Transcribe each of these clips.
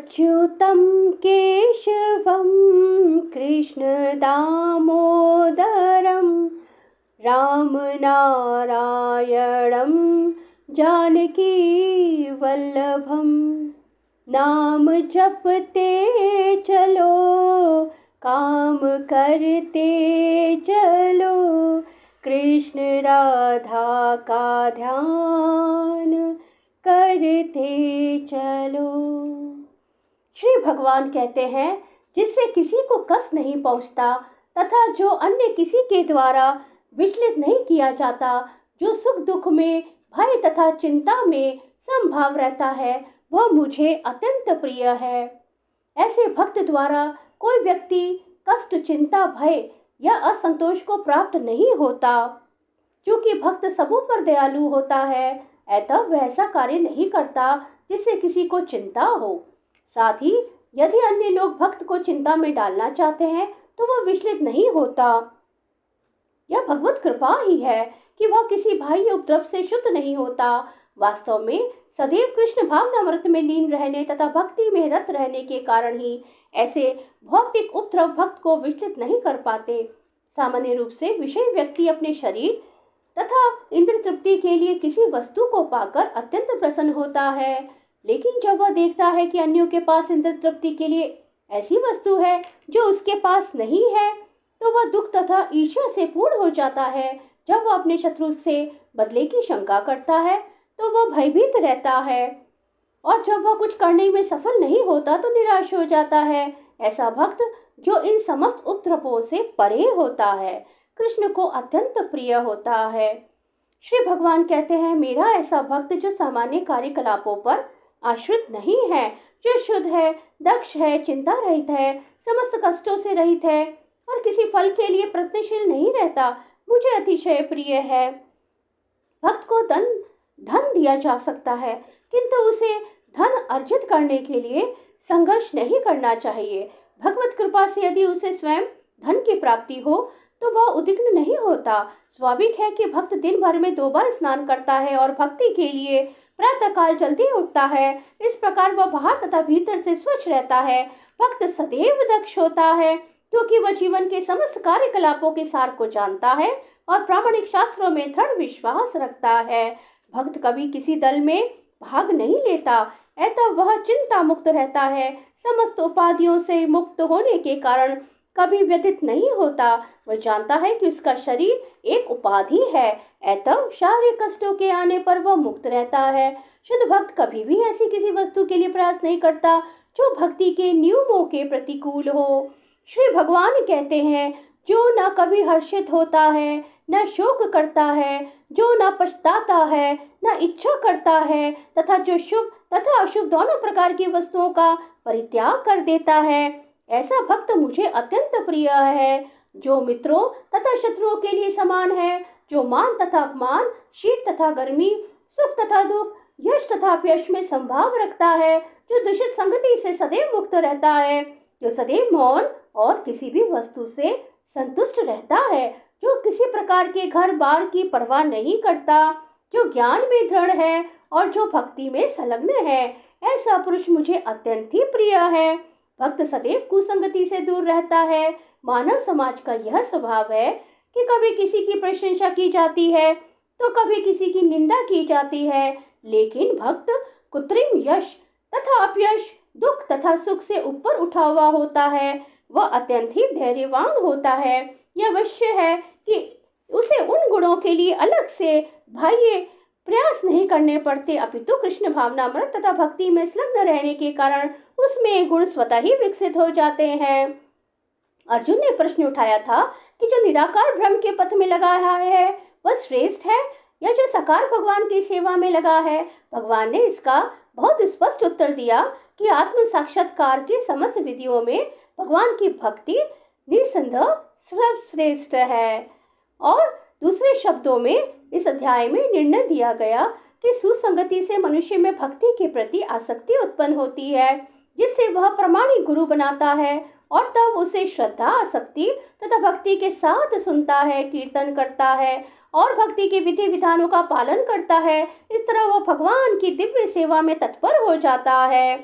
अच्युतं केशवं कृष्णदामोदरं रामनारायणं जानकीवल्लभं नाम जपते चलो काम करते चलो कृष्ण राधा का ध्यान करते चलो। श्री भगवान कहते हैं, जिससे किसी को कष्ट नहीं पहुंचता तथा जो अन्य किसी के द्वारा विचलित नहीं किया जाता, जो सुख दुख में, भय तथा चिंता में समभाव रहता है, वह मुझे अत्यंत प्रिय है। ऐसे भक्त द्वारा कोई व्यक्ति कष्ट, चिंता, भय या असंतोष को प्राप्त नहीं होता। क्योंकि भक्त सबों पर दयालु होता है, अतः वह ऐसा कार्य नहीं करता जिससे किसी को चिंता हो। साथ ही यदि अन्य लोग भक्त को चिंता में डालना चाहते हैं तो वह विचलित नहीं होता। यह भगवत कृपा ही है कि वह किसी बाह्य उपद्रव से शुद्ध नहीं होता। वास्तव में सदैव कृष्ण भावनामृत में लीन रहने तथा भक्ति में रत रहने के कारण ही ऐसे भौतिक उपद्रव भक्त को विचलित नहीं कर पाते। सामान्य रूप से विषय व्यक्ति अपने शरीर तथा इंद्र तृप्ति के लिए किसी वस्तु को पाकर अत्यंत प्रसन्न होता है, लेकिन जब वह देखता है कि अन्यों के पास इंद्र तृप्ति के लिए ऐसी वस्तु है जो उसके पास नहीं है, तो वह दुख तथा ईर्ष्या से पूर्ण हो जाता है। जब वह अपने शत्रु से बदले की शंका करता है तो वह भयभीत रहता है, और जब वह कुछ करने में सफल नहीं होता तो निराश हो जाता है। ऐसा भक्त जो इन समस्त उपद्रवों से परे होता है, कृष्ण को अत्यंत प्रिय होता है। श्री भगवान कहते हैं, मेरा ऐसा भक्त जो सामान्य कार्यकलापों पर आश्रित नहीं है, जो शुद्ध है, दक्ष है, चिंता रहित है, समस्त कष्टों से रहित है और किसी फल के लिए प्रयत्नशील नहीं रहता, मुझे अतिशय प्रिय है। भक्त को धन दिया जा सकता है, किंतु उसे धन अर्जित करने के लिए संघर्ष नहीं करना चाहिए। भगवत कृपा से यदि उसे स्वयं धन की प्राप्ति हो तो वह उद्विग्न नहीं होता। स्वाभाविक है कि भक्त दिन भर में 2 बार स्नान करता है और भक्ति के लिए प्रातः काल जल्दी उठता है। इस प्रकार वह बाहर तथा भीतर से स्वच्छ रहता है। भक्त सदैव दक्ष होता है, क्योंकि वह जीवन के समस्त कार्यकलापों के सार को जानता है और प्रामाणिक शास्त्रों में दृढ़ विश्वास रखता है। भक्त कभी किसी दल में भाग नहीं लेता, अतः वह चिंता मुक्त रहता है। समस्त उपाधियों से मुक्त होने के कारण कभी व्यथित नहीं होता। वह जानता है कि उसका शरीर एक उपाधि है, अतः शारीरिक कष्टों के आने पर वह मुक्त रहता है। शुद्ध भक्त कभी भी ऐसी किसी वस्तु के लिए प्रयास नहीं करता जो भक्ति के नियमों के प्रतिकूल हो। श्री भगवान कहते हैं, जो न कभी हर्षित होता है, न शोक करता है, जो न पछताता है, न इच्छा करता है, तथा जो शुभ तथा अशुभ दोनों प्रकार की वस्तुओं का परित्याग कर देता है, ऐसा भक्त मुझे अत्यंत प्रिय है। जो मित्रों तथा शत्रुओं के लिए समान है, जो मान तथा अपमान, शीत तथा गर्मी, सुख तथा दुख, यश तथा अपयश में संभाव रखता है, जो दूषित संगति से सदैव मुक्त रहता है, जो सदैव मौन और किसी भी वस्तु से संतुष्ट रहता है, जो किसी प्रकार के घर बार की परवाह नहीं करता, जो ज्ञान में दृढ़ है और जो भक्ति में संलग्न है, ऐसा पुरुष मुझे अत्यंत ही प्रिय है। भक्त सदैव कुसंगति से दूर रहता है। मानव समाज का यह स्वभाव है कि कभी किसी की प्रशंसा की जाती है तो कभी किसी की निंदा की जाती है, लेकिन भक्त कृत्रिम यश तथा अपयश, दुख तथा सुख से ऊपर उठा हुआ होता है। वह अत्यंत ही धैर्यवान होता है। यह अवश्य है कि उसे उन गुणों के लिए अलग से बाह्य प्रयास नहीं करने पड़ते, अपितु कृष्ण भावनामृत तथा भक्ति में संलग्न रहने के कारण उसमें गुण स्वतः ही विकसित हो जाते हैं। अर्जुन ने प्रश्न उठाया था कि जो निराकार ब्रह्म के पथ में लगा है वह श्रेष्ठ है या जो साकार भगवान की सेवा में लगा है। भगवान ने इसका बहुत स्पष्ट उत्तर दिया कि आत्म साक्षात्कार की समस्त विधियों में भगवान की भक्ति निसंदेह सर्वश्रेष्ठ है। और दूसरे शब्दों में इस अध्याय में निर्णय दिया गया कि सुसंगति से मनुष्य में भक्ति के प्रति आसक्ति उत्पन्न होती है, जिससे वह प्रामाणिक गुरु बनाता है और तब उसे श्रद्धा, आसक्ति तथा भक्ति के साथ सुनता है, कीर्तन करता है और भक्ति के विधि विधानों का पालन करता है। इस तरह वह भगवान की दिव्य सेवा में तत्पर हो जाता है।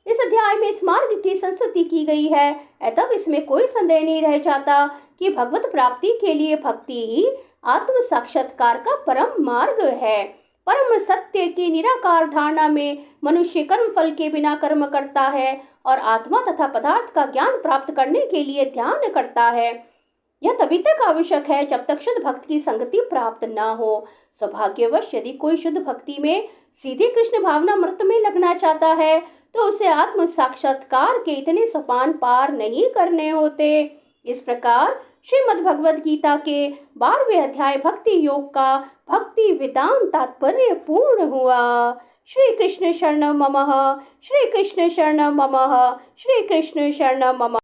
इस अध्याय में इस मार्ग की संस्तुति की गई है, तब इसमें कोई संदेह नहीं रह जाता कि भगवत प्राप्ति के लिए भक्ति ही आत्म साक्षात्कार का परम मार्ग है। परम सत्य की निराकार धारणा में मनुष्य कर्म फल के बिना कर्म करता है और आत्मा तथा पदार्थ का ज्ञान प्राप्त करने के लिए ध्यान करता है। यह तभी तक आवश्यक है जब तक शुद्ध भक्त की संगति प्राप्त न हो। सौभाग्यवश यदि कोई शुद्ध भक्ति में सीधे कृष्ण भावना मृत में लगना चाहता है तो उसे आत्म साक्षात्कार के इतने सोपान पार नहीं करने होते। इस प्रकार श्रीमद् भगवद गीता के 12वें अध्याय भक्ति योग का भक्ति वेदांत तात्पर्य पूर्ण हुआ। श्री कृष्ण शरणम मम, श्री कृष्ण शरणम मम, श्री कृष्ण शरणम मम।